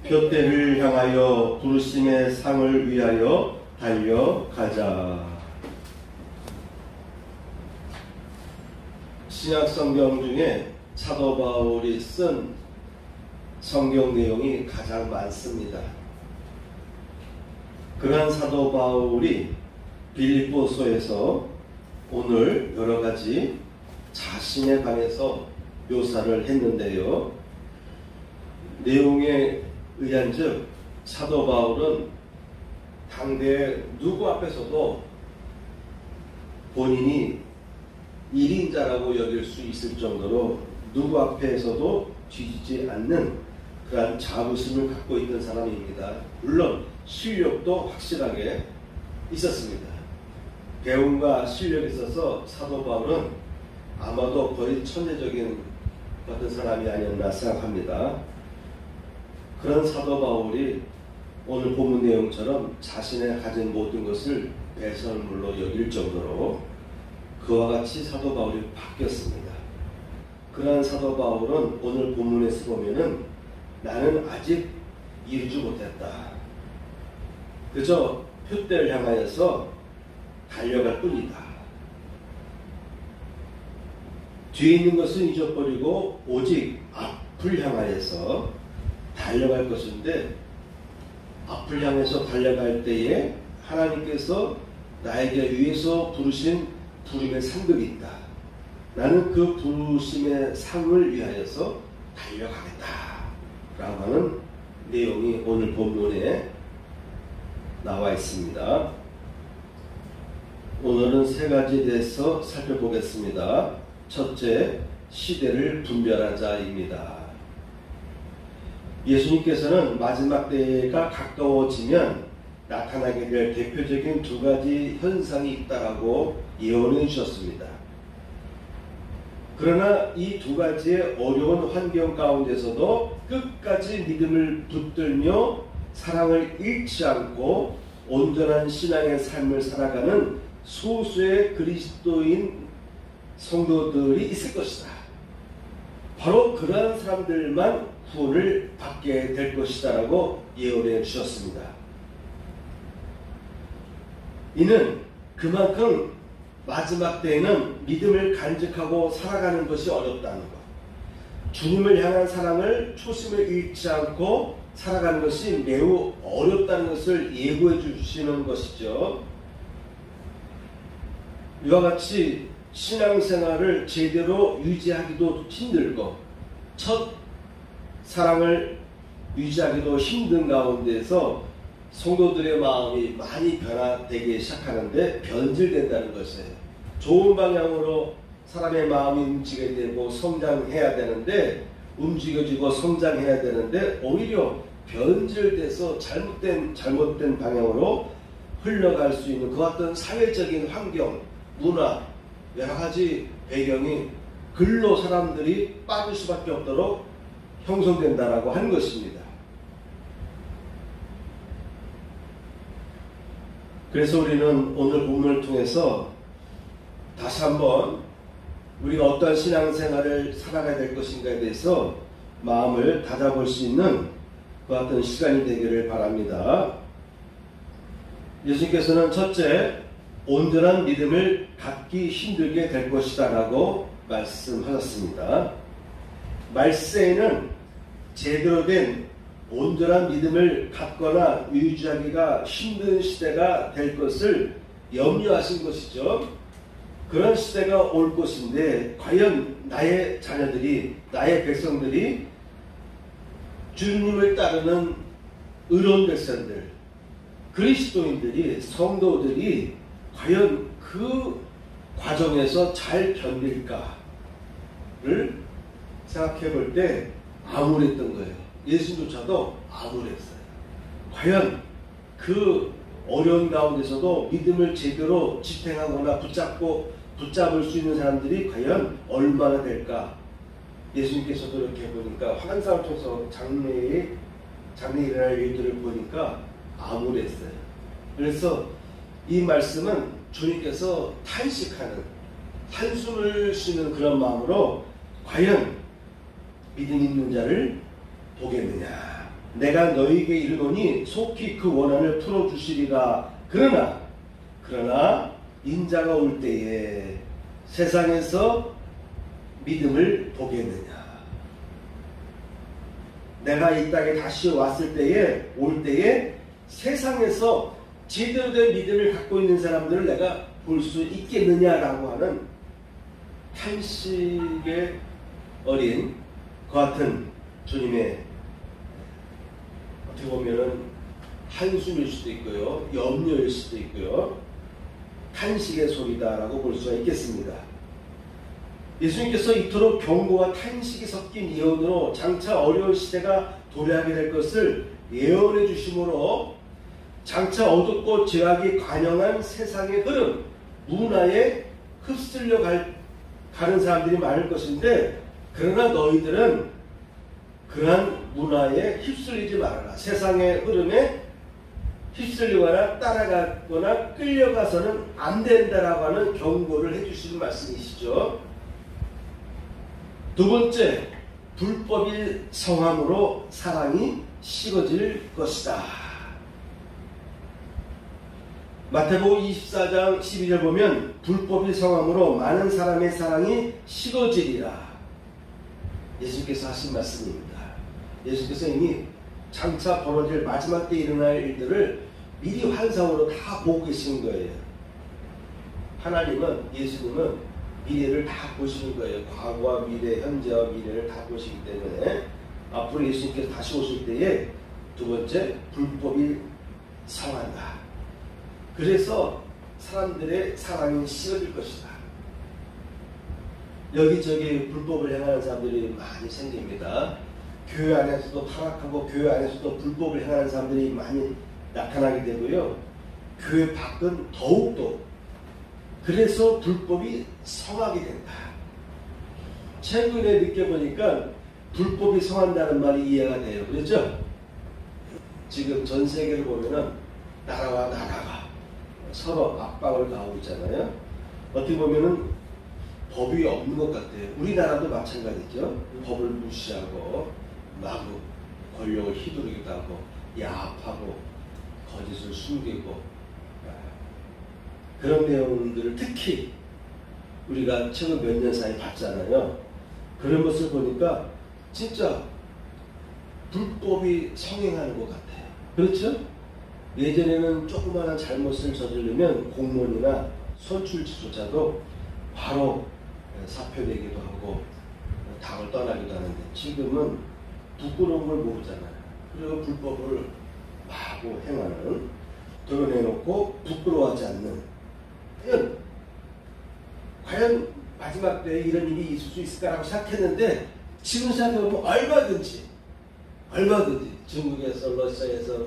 표대를 향하여 부르심의 상을 위하여 달려가자. 신약 성경 중에 사도 바울이 쓴 성경 내용이 가장 많습니다. 그러한 사도 바울이 빌립보서에서 오늘 여러 가지 자신에 관해서 묘사를 했는데요. 내용에 의한즉 사도 바울은 당대 누구 앞에서도 본인이 1인자라고 여길 수 있을 정도로 누구 앞에서도 뒤지지 않는 그러한 자부심을 갖고 있던 사람입니다. 물론 실력도 확실하게 있었습니다. 배움과 실력이 있어서 사도 바울은 아마도 거의 천재적인 어떤 사람이 아니었나 생각합니다. 그런 사도 바울이 오늘 본문 내용처럼 자신의 가진 모든 것을 배설물로 여길 정도로 그와 같이 사도 바울이 바뀌었습니다. 그러한 사도 바울은 오늘 본문에서 보면은 나는 아직 이루지 못했다. 그저 표대를 향하여서 달려갈 뿐이다. 뒤에 있는 것은 잊어버리고 오직 앞을 향하여서 달려갈 것인데, 앞을 향해서 달려갈 때에 하나님께서 나에게 위해서 부르신 부름의 상급이 있다. 나는 그 부르심의 상을 위하여서 달려가겠다 라고 하는 내용이 오늘 본문에 나와 있습니다. 오늘은 세 가지에 대해서 살펴보겠습니다. 첫째, 시대를 분별하자입니다. 예수님께서는 마지막 때가 가까워지면 나타나게 될 대표적인 두 가지 현상이 있다라고 예언해 주셨습니다. 그러나 이 두 가지의 어려운 환경 가운데서도 끝까지 믿음을 붙들며 사랑을 잃지 않고 온전한 신앙의 삶을 살아가는 소수의 그리스도인 성도들이 있을 것이다. 바로 그러한 사람들만 구원을 받게 될 것이다 라고 예언해 주셨습니다. 이는 그만큼 마지막 때에는 믿음을 간직하고 살아가는 것이 어렵다는 것, 주님을 향한 사랑을 초심을 잃지 않고 살아가는 것이 매우 어렵다는 것을 예고해 주시는 것이죠. 이와 같이 신앙생활을 제대로 유지하기도 힘들고 첫 사랑을 유지하기도 힘든 가운데서 성도들의 마음이 많이 변화되기 시작하는데 변질된다는 것이에요. 좋은 방향으로 사람의 마음이 움직여야 되고 성장해야 되는데, 움직여지고 성장해야 되는데 오히려 변질돼서 잘못된 방향으로 흘러갈 수 있는 그 어떤 사회적인 환경, 문화, 여러 가지 배경이 글로 사람들이 빠질 수밖에 없도록 형성된다라고 하는 것입니다. 그래서 우리는 오늘 본문을 통해서 다시 한번 우리가 어떠한 신앙생활을 살아가야 될 것인가에 대해서 마음을 다잡을 수 있는 그 어떤 시간이 되기를 바랍니다. 예수님께서는 첫째, 온전한 믿음을 갖기 힘들게 될 것이다 라고 말씀하셨습니다. 말세에는 제대로 된 온전한 믿음을 갖거나 유지하기가 힘든 시대가 될 것을 염려하신 것이죠. 그런 시대가 올 것인데 과연 나의 자녀들이, 나의 백성들이, 주님을 따르는 의로운 백성들, 그리스도인들이, 성도들이 과연 그 과정에서 잘 견딜까를 생각해 볼 때 암울했던 거예요. 예수조차도 암울했어요. 과연 그 어려운 가운데서도 믿음을 제대로 지탱하거나 붙잡을 수 있는 사람들이 과연 얼마나 될까? 예수님께서도 이렇게 보니까 환상을 통해서 장래에 일어날 일들을 보니까 암울했어요. 그래서 이 말씀은 주님께서 탄식하는, 한숨을 쉬는 그런 마음으로 과연 믿음 있는 자를 보겠느냐, 내가 너희에게 이르노니 속히 그 원한을 풀어주시리라. 그러나 인자가 올 때에 세상에서 믿음을 보겠느냐. 내가 이 땅에 다시 왔을 때에 올 때에 세상에서 제대로 된 믿음을 갖고 있는 사람들을 내가 볼 수 있겠느냐라고 하는 탄식의 어린 그 같은 주님의 어떻게 보면은 한숨일 수도 있고요, 염려일 수도 있고요, 탄식의 소리다라고 볼 수가 있겠습니다. 예수님께서 이토록 경고와 탄식이 섞인 예언으로 장차 어려운 시대가 도래하게 될 것을 예언해 주심으로 장차 어둡고 죄악이 관영한 세상의 흐름, 문화에 흡쓸려 가는 사람들이 많을 것인데, 그러나 너희들은 그러한 문화에 휩쓸리지 말아라. 세상의 흐름에 휩쓸리거나 따라가거나 끌려가서는 안 된다라고 하는 경고를 해주시는 말씀이시죠. 두 번째, 불법이 성함으로 사랑이 식어질 것이다. 마태복음 24장 12절 보면 불법이 성함으로 많은 사람의 사랑이 식어지리라. 예수님께서 하신 말씀입니다. 예수님께서 이미 장차 벌어질 마지막 때 일어날 일들을 미리 환상으로 다 보고 계신 거예요. 하나님은, 예수님은 미래를 다 보시는 거예요. 과거와 미래, 현재와 미래를 다 보시기 때문에 앞으로 예수님께서 다시 오실 때에 두 번째, 불법이 성한다. 그래서 사람들의 사랑이 식어질 것이다. 여기저기 불법을 행하는 사람들이 많이 생깁니다. 교회 안에서도 타락하고 교회 안에서도 불법을 행하는 사람들이 많이 나타나게 되고요. 교회 밖은 더욱더. 그래서 불법이 성하게 된다. 최근에 느껴보니까 불법이 성한다는 말이 이해가 돼요. 그렇죠? 지금 전 세계를 보면은 나라와 나라가 서로 압박을 가하고 있잖아요. 어떻게 보면은 법이 없는 것 같아요. 우리나라도 마찬가지죠. 법을 무시하고 마구 권력을 휘두르기도 하고 야합하고 거짓을 숨기고 그런 내용들을 특히 우리가 최근 몇 년 사이 봤잖아요. 그런 것을 보니까 진짜 불법이 성행하는 것 같아요. 그렇죠? 예전에는 조그마한 잘못을 저지르면 공무원이나 선출직조차도 바로 사표내기도 하고 당을 떠나기도 하는데, 지금은 부끄러운 걸 모르잖아요. 그리고 불법을 마구 행하는, 드러내놓고 부끄러워하지 않는, 과연 마지막 때에 이런 일이 있을 수 있을까라고 생각했는데, 지금 생각해보면 얼마든지 중국에서, 러시아에서,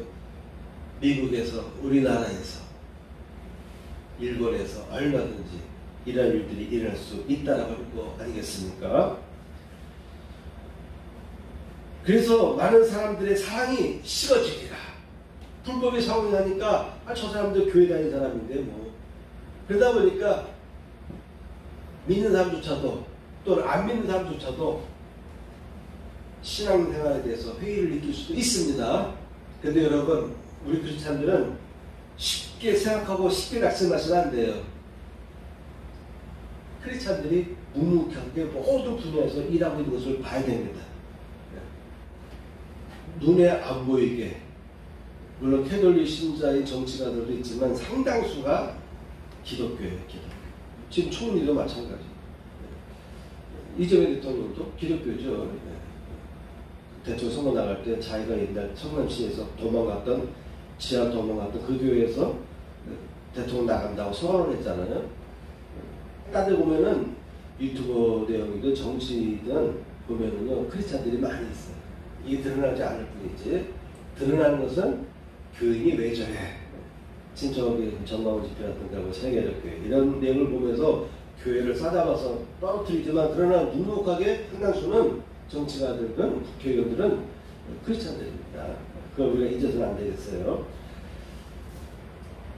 미국에서, 우리나라에서, 일본에서 얼마든지 이런 일들이 일어날 수 있다라고 하는 거 아니겠습니까? 그래서 많은 사람들의 사랑이 식어지리라. 불법이 성행하니까 저 사람도 교회 다니는 사람인데 뭐, 그러다 보니까 믿는 사람조차도 또는 안 믿는 사람조차도 신앙생활에 대해서 회의를 느낄 수도 있습니다. 그런데 여러분, 우리 크리스찬들은 쉽게 생각하고 쉽게 낙심하시면 안 돼요. 크리스찬들이 묵묵하게 모든 분야에서 일하고 있는 것을 봐야 됩니다. 눈에 안 보이게, 물론 캐톨릭 신자인 정치가들도 있지만 상당수가 기독교예요. 기독교. 지금 총리도 마찬가지. 이재명 대통령도 기독교죠. 대통령 선거 나갈 때 자기가 옛날 성남시에서 지하 도망갔던 그 교회에서 대통령 나간다고 선언을 했잖아요. 딴 데 보면은 유튜브 내용이든 정치든 보면은요, 크리스찬들이 많이 있어요. 이게 드러나지 않을 뿐이지, 드러나는 것은 교인이 왜 저래, 친척의 전망원 집회라든가 뭐 세계적 교회 이런 내용을 보면서 교회를 싸잡아서 떨어뜨리지만, 그러나 묵묵하게 상당수는 정치가들은 국회의원들은 크리스찬들입니다. 그걸 우리가 잊어서는 안 되겠어요.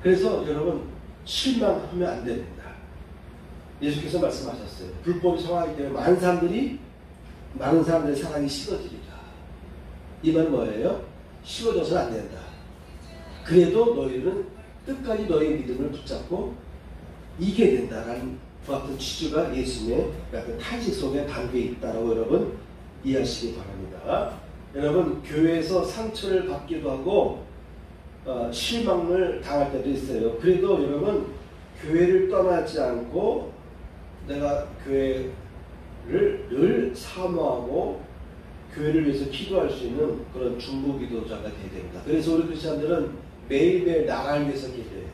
그래서 여러분, 실망하면 안 됩니다. 예수께서 말씀하셨어요. 불법이 성하기 때문에 많은 사람들의 사랑이 식어지리라. 이 말은 뭐예요? 쉬워져서는 안 된다. 그래도 너희는 끝까지 너희의 믿음을 붙잡고 이겨야 된다라는 그 같은 취지가 예수님의 약간 탄식 속에 담겨 있다라고 여러분 이해하시기 바랍니다. 여러분 교회에서 상처를 받기도 하고 실망을 당할 때도 있어요. 그래도 여러분 교회를 떠나지 않고 내가 교회를 늘 사모하고 교회를 위해서 기도할 수 있는 그런 중보 기도자가 되어야 됩니다. 그래서 우리 크리스찬들은 매일매일 나라를 위해서 기도해야 돼요.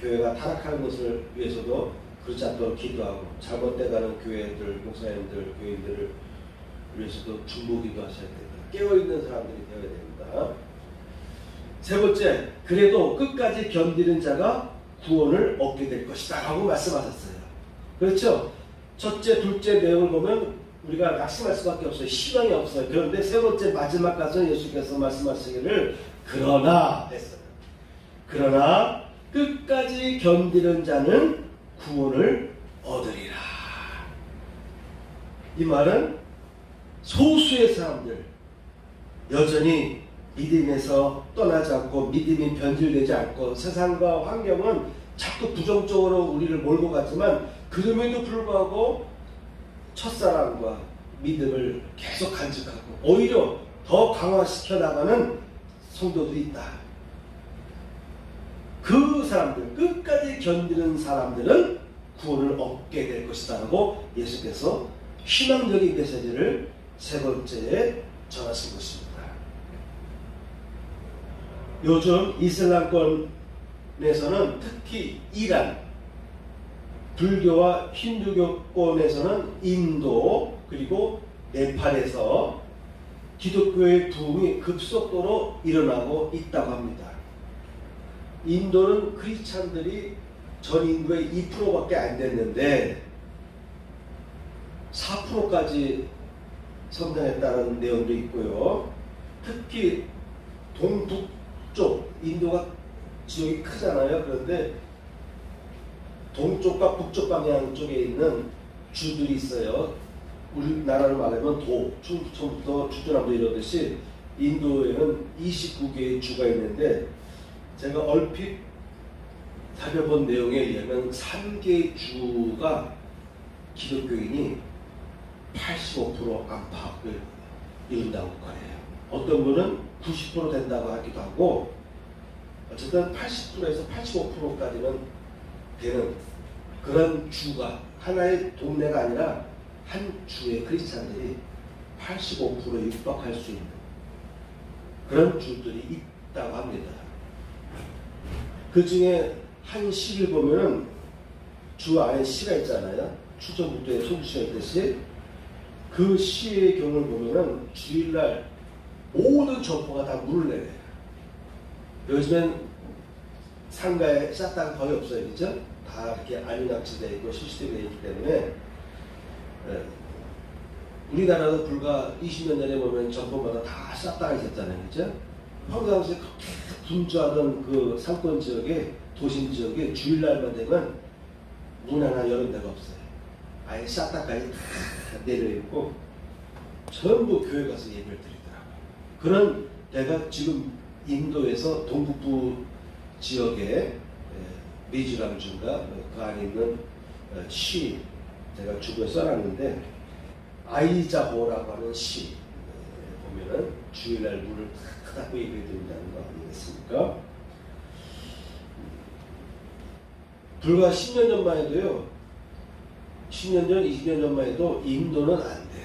교회가 타락하는 것을 위해서도 그렇지 않도록 기도하고 잘못돼가는 교회들, 목사님들, 교인들을 위해서도 중보 기도하셔야 됩니다. 깨어있는 사람들이 되어야 됩니다. 세 번째, 그래도 끝까지 견디는 자가 구원을 얻게 될 것이다 라고 말씀하셨어요. 그렇죠? 첫째, 둘째 내용을 보면 우리가 낙심할 수밖에 없어요. 희망이 없어요. 그런데 세 번째 마지막 가서 예수께서 말씀하시기를 그러나 했어요. 그러나 끝까지 견디는 자는 구원을 얻으리라. 이 말은 소수의 사람들 여전히 믿음에서 떠나지 않고 믿음이 변질되지 않고 세상과 환경은 자꾸 부정적으로 우리를 몰고 가지만 그럼에도 불구하고 첫사랑과 믿음을 계속 간직하고 오히려 더 강화시켜 나가는 성도들이 있다. 그 사람들, 끝까지 견디는 사람들은 구원을 얻게 될 것이다 라고 예수께서 희망적인 메시지를 세 번째에 전하신 것입니다. 요즘 이슬람권에서는 특히 이란, 불교와 힌두교권에서는 인도 그리고 네팔에서 기독교의 부흥이 급속도로 일어나고 있다고 합니다. 인도는 크리스찬들이 전 인구의 2%밖에 안 됐는데 4%까지 성장했다는 내용도 있고요. 특히 동북쪽, 인도가 지역이 크잖아요. 그런데 동쪽과 북쪽 방향 쪽에 있는 주들이 있어요. 우리나라로 말하면 충청부터 충청남도 이러듯이 인도에는 29개의 주가 있는데 제가 얼핏 살펴본 내용에 의하면 3개의 주가 기독교인이 85% 안팎을 이룬다고 그래요. 어떤 분은 90% 된다고 하기도 하고 어쨌든 80%에서 85%까지는 되는 그런 주가 하나의 동네가 아니라 한 주의 크리스찬들이 85%에 육박할 수 있는 그런 주들이 있다고 합니다. 그 중에 한 시를 보면은 주 안에 시가 있잖아요. 추천북도에 소주시가 있듯이 그 시의 경우를 보면은 주일날 모든 점포가 다 물을 내려요. 요즘엔 상가에 샷당 거의 없어요. 그죠? 다 이렇게 안유낙지되어 있고 시스템이 되어 있기 때문에 우리나라도 불과 20년 전에 보면 점포마다 다 샷당이 있었잖아요. 그죠? 평상시에 분주하던 그 상권 지역에 도심 지역에 주일날만 되면 문 하나 여는 데가 없어요. 아예 샷당까지 다 내려있고 전부 교회 가서 예배를 드리더라고요. 그런 데가 지금 인도에서 동북부 지역에 미즈람주인가 그 안에 있는 시 제가 주부에 써놨는데 아이자호라고 하는 시 보면은 주일날 문을 탁 닫고 예배 드린다는 거 아니겠습니까? 불과 10년 전만 해도요 10년 전, 20년 전만 해도 인도는 안 돼.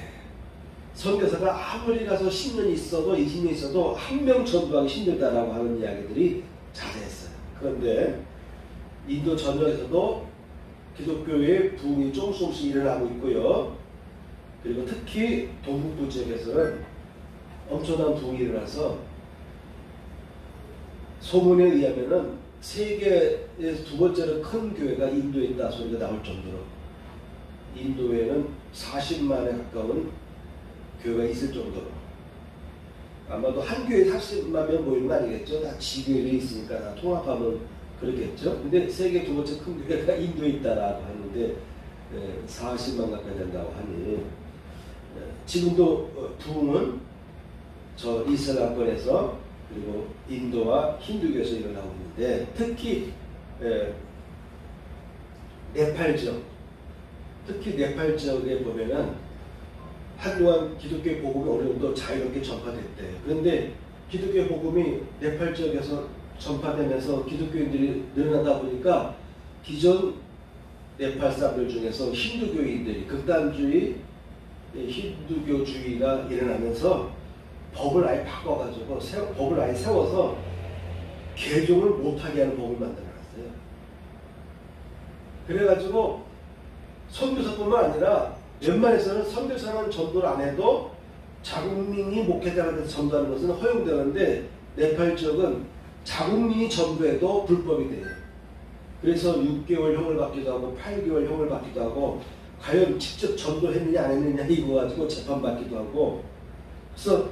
선교사가 아무리 가서 10년 있어도 20년 있어도 한 명 전도하기 힘들다라고 하는 이야기들이 자제했어요. 그런데 인도 전역에서도 기독교의 부흥이 조금씩 일어나고 있고요. 그리고 특히 동북부 지역에서는 엄청난 부흥이 일어나서 소문에 의하면은 세계에서 두 번째로 큰 교회가 인도에 있다 소리가 나올 정도로 인도에는 40만에 가까운 교회가 있을 정도로 아마도 한 교회에 40만 명 모이는 거 아니겠죠? 다 지교회에 있으니까 다 통합하면 그러겠죠? 근데 세계 두 번째 큰 교회가 인도에 있다라고 하는데 40만 가까이 된다고 하니 지금도 부흥은 저 이슬람권에서 그리고 인도와 힌두교에서 일어나고 있는데 특히 네팔 지역, 특히 네팔 지역에 보면은 한동안 기독교의 복음이 어느 정도 자유롭게 전파됐대요. 그런데 기독교의 복음이 네팔 지역에서 전파되면서 기독교인들이 늘어나다 보니까 기존 네팔 사람들 중에서 힌두교인들이 극단주의 힌두교주의가 일어나면서 법을 아예 바꿔가지고 법을 아예 세워서 개종을 못하게 하는 법을 만들어놨어요. 그래가지고 선교사뿐만 아니라 웬만해서는 선교사는 전도를 안 해도 자국민이 목회자가 돼서 전도하는 것은 허용되는데 네팔 지역은 자국민이 전도해도 불법이 돼요. 그래서 6개월 형을 받기도 하고 8개월 형을 받기도 하고 과연 직접 전도했느냐 안 했느냐 이거 가지고 재판받기도 하고 그래서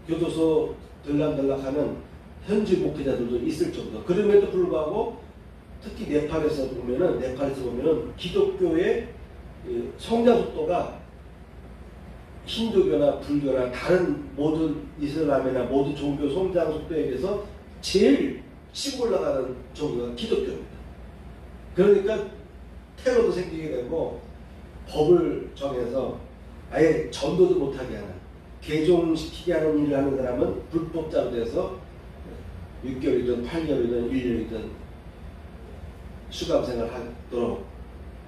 교도소 들락들락하는 현지 목회자들도 있을 정도. 그럼에도 불구하고 특히 네팔에서 보면은 기독교의 성장 속도가 힌두교나 불교나 다른 모든 이슬람이나 모든 종교 성장 속도에 비해서 제일 치고 올라가는 종교가 기독교입니다. 그러니까 테러도 생기게 되고 법을 정해서 아예 전도도 못하게 하는 개종시키게 하는 일을 하는 사람은 불법자로 돼서 6개월이든 8개월이든 1년이든 수감생활 하도록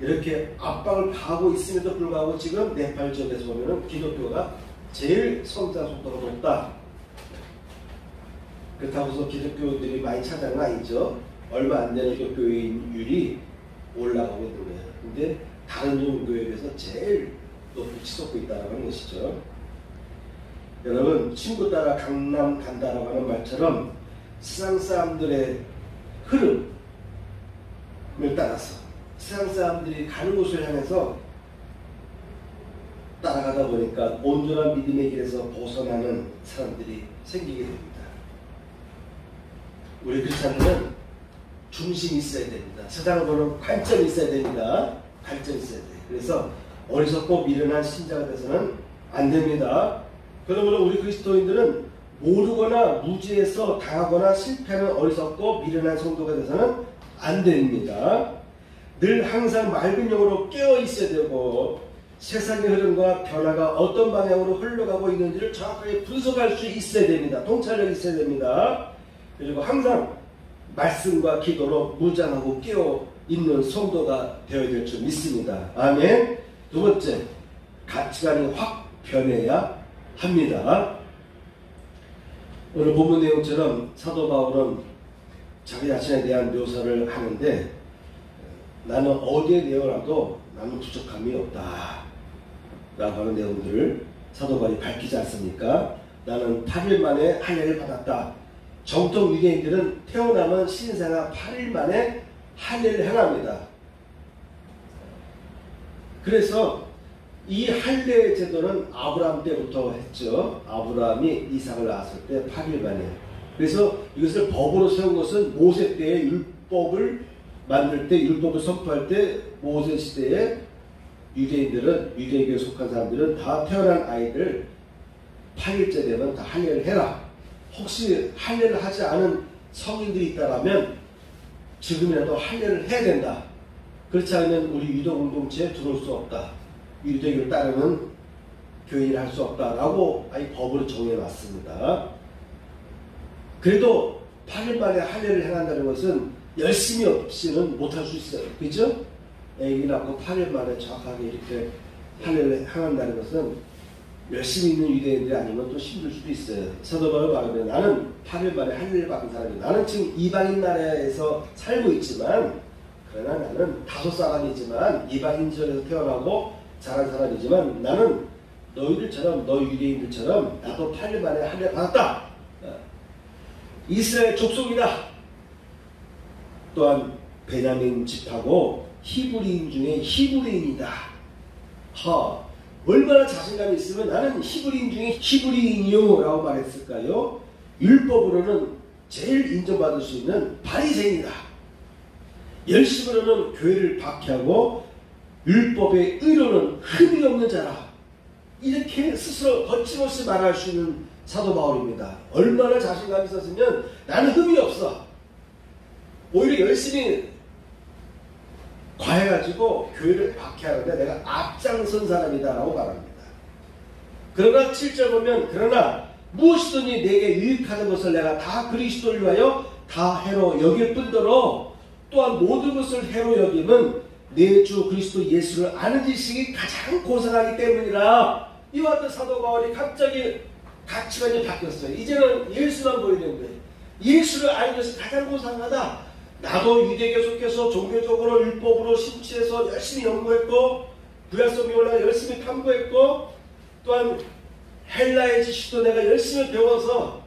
이렇게 압박을 가하고 있음에도 불구하고 지금 네팔 지역에서 보면은 기독교가 제일 성장 속도가 높다. 그렇다고 해서 기독교들이 많이 찾아는 아니죠. 얼마 안 되는 기독교인율이 올라가고 있는 거예요. 근데 다른 종교에 비해서 제일 높이 치솟고 있다는 하는 것이죠. 여러분, 친구 따라 강남 간다라고 하는 말처럼 세상 사람들의 흐름을 따라서 세상 사람들이 가는 곳을 향해서 따라가다 보니까 온전한 믿음의 길에서 벗어나는 사람들이 생기게 됩니다. 우리 크리스찬들은 중심이 있어야 됩니다. 세상을 보는 관점이 있어야 됩니다. 관점이 있어야 돼요. 그래서 어리석고 미련한 신자가 돼서는 안 됩니다. 그러므로 우리 그리스도인들은 모르거나 무지해서 당하거나 실패하는 어리석고 미련한 성도가 돼서는 안 됩니다. 늘 항상 맑은 영으로 깨어 있어야 되고 세상의 흐름과 변화가 어떤 방향으로 흘러가고 있는지를 정확하게 분석할 수 있어야 됩니다. 통찰력이 있어야 됩니다. 그리고 항상 말씀과 기도로 무장하고 깨어 있는 성도가 되어야 될 줄 믿습니다. 아멘. 두 번째, 가치관이 확 변해야 합니다. 오늘 본문 내용처럼 사도 바울은 자기 자신에 대한 묘사를 하는데 나는 어디에 내어놔도 나는 부족함이 없다 라고 하는 내용들을 사도 바울이 밝히지 않습니까? 나는 8일 만에 할례를 받았다. 정통 유대인들은 태어나면 신생아 8일 만에 할례를 행합니다. 그래서 이 할례 제도는 아브라함 때부터 했죠. 아브라함이 이삭을 낳았을 때 8일 만에. 그래서 이것을 법으로 세운 것은 모세 때의 율법을 만들 때, 율법을 선포할 때 모세 시대에 유대인들은, 유대교에 속한 사람들은 다 태어난 아이들 8일째 되면 다 할례를 해라. 혹시 할례를 하지 않은 성인들이 있다라면 지금이라도 할례를 해야 된다. 그렇지 않으면 우리 유도 공동체에 들어올 수 없다. 유대교를 따르는 교회를 할 수 없다라고 아예 법으로 정해놨습니다. 그래도 8일 만에 할례를 행한다는 것은 열심히 없이는 못할 수 있어요. 그죠? 애기 낳고 8일 만에 정확하게 이렇게 할례를 행한다는 것은 열심히 있는 유대인들이 아니면 또 힘들 수도 있어요. 사도 바울이 말하면 나는 8일 만에 할례를 받은 사람이다. 나는 지금 이방인 나라에서 살고 있지만 그러나 나는 다섯 사람이지만 이방인 지역에서 태어나고 자란 사람이지만 나는 너희들처럼 너 유대인들처럼 나도 8일 만에 할례 받았다. 이스라엘 족속이다. 또한 베냐민 집하고 히브리인 중에 히브리인이다. 얼마나 자신감이 있으면 나는 히브리인 중에 히브리인이요 라고 말했을까요? 율법으로는 제일 인정받을 수 있는 바리새인이다. 열심으로는 교회를 박해하고 율법의 의로는 흠이 없는 자라. 이렇게 스스로 거침없이 말할 수 있는 사도 바울입니다. 얼마나 자신감이 있었으면 나는 흠이 없어. 오히려 열심히 과해가지고 교회를 박해하는데 내가 앞장선 사람이다라고 말합니다. 그러나 7절 보면 그러나 무엇이든지 내게 유익하는 것을 내가 다 그리스도를 위하여 다 해로 여길 뿐더러 또한 모든 것을 해로 여김은 내 주 그리스도 예수를 아는 지식이 가장 고상하기 때문이라. 이와 같은 사도 바울이 갑자기 가치관이 바뀌었어요. 이제는 예수만 보이는 거예요. 예수를 아는 것이 가장 고상하다. 나도 유대교에 속해서 종교적으로 율법으로 심취해서 열심히 연구했고 구약성 미원을 열심히 탐구했고 또한 헬라의 지식도 내가 열심히 배워서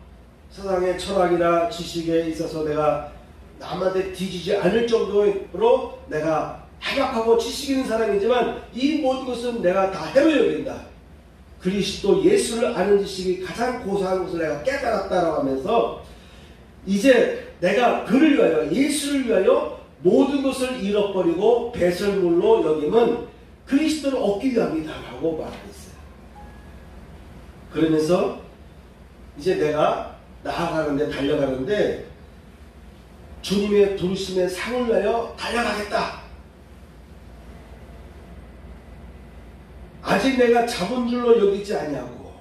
세상의 철학이나 지식에 있어서 내가 남한테 뒤지지 않을 정도로 내가 해박하고 지식 있는 사람이지만 이 모든 것은 내가 다 해로 여긴다. 그리스도 예수를 아는 지식이 가장 고상한 것을 내가 깨달았다라고 하면서 이제 내가 그를 위하여 예수를 위하여 모든 것을 잃어버리고 배설물로 여김은 그리스도를 얻기 위함이다 라고 말했어요. 그러면서 이제 내가 나아가는데 달려가는데 주님의 부르심의 상을 위하여 달려가겠다. 아직 내가 잡은 줄로 여기지 아니하고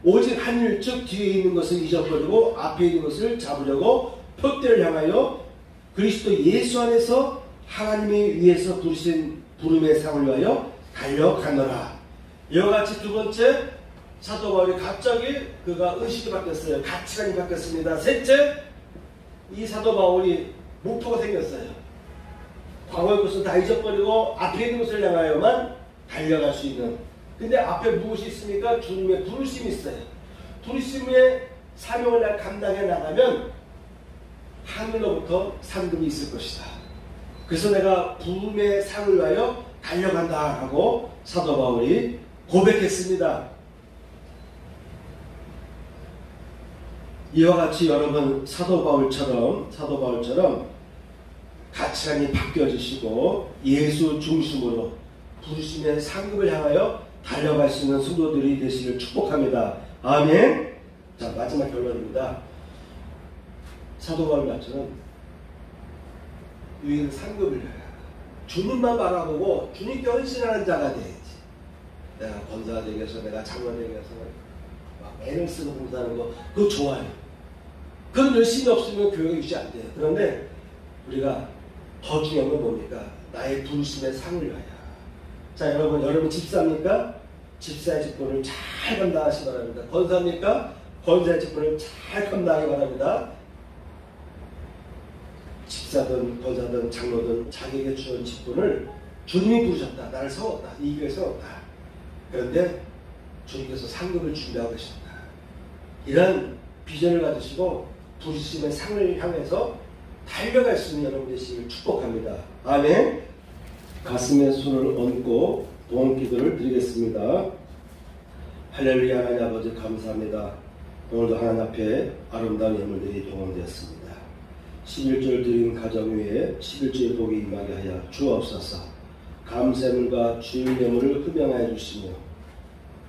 오직 한 일 즉 뒤에 있는 것을 잊어버리고 앞에 있는 것을 잡으려고 표대를 향하여 그리스도 예수 안에서 하나님이 위에서 부르신 부름의 상을 위하여 달려가노라. 이와 같이 두 번째 사도 바울이 갑자기 그가 의식이 바뀌었어요. 가치관이 바뀌었습니다. 셋째, 이 사도 바울이 목표가 생겼어요. 과거의 것을 다 잊어버리고 앞에 있는 것을 향하여만 달려갈 수 있는. 근데 앞에 무엇이 있습니까? 주님의 부르심이 있어요. 부르심의 사명을 내가 감당해 나가면 하늘로부터 상급이 있을 것이다. 그래서 내가 부름의 상을 위하여 달려간다 라고 사도 바울이 고백했습니다. 이와 같이 여러분 사도 바울처럼 가치관이 바뀌어지시고 예수 중심으로 부르심의 상급을 향하여 달려갈 수 있는 성도들이 되시길 축복합니다. 아멘. 자, 마지막 결론입니다. 사도 바울 말처럼 유일 상급을 위하여 주님만 바라보고 주님께 헌신하는 자가 돼야지. 내가 권사가 되기 위해서 내가 장로가 되기 위해서 막 애를 쓰고 공부하는 거 그거 좋아요. 그건 열심히 없으면 교회가 유지 안 돼요. 그런데 우리가 더 중요한 건 뭡니까? 나의 부르심의 상을 위하여. 자, 여러분 집사입니까? 집사의 직분을 잘 감당하시기 바랍니다. 권사입니까? 권사의 직분을 잘 감당하기 바랍니다. 집사든 권사든 장로든 자기에게 주는 직분을 주님이 부르셨다. 나를 세웠다. 이 교회에 세웠다. 그런데 주님께서 상급을 준비하고 계십니다. 이런 비전을 가지시고 부르심의 상을 향해서 달려갈 수 있는 여러분 되시길 축복합니다. 아멘. 가슴에 손을 얹고 동기도를 드리겠습니다. 할렐루야. 하나님 아버지 감사합니다. 오늘도 하나님 앞에 아름다운 예물들이 동원되었습니다. 11절 드린 가정 위에 11절 복이 임하게 하여 주옵소서. 감사물과 주일 예물을 흠양하여 주시며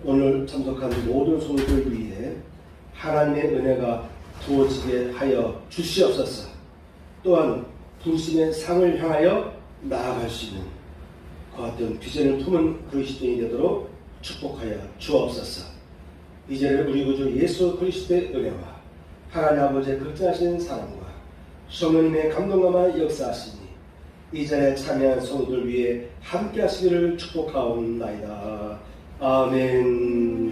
오늘 참석한 모든 성도들 위해 하나님의 은혜가 부어지게 하여 주시옵소서. 또한 부르심의 상을 향하여 나아갈 수 있는 그 같은 비전을 품은 그리스도인이 되도록 축복하여 주옵소서. 이제는 우리 구주 예수 그리스도의 은혜와 하나님 아버지의 극진하신 사랑과 성령님의 감동감한 역사하시니 이전에 참여한 성도들 위해 함께 하시기를 축복하옵나이다. 아멘.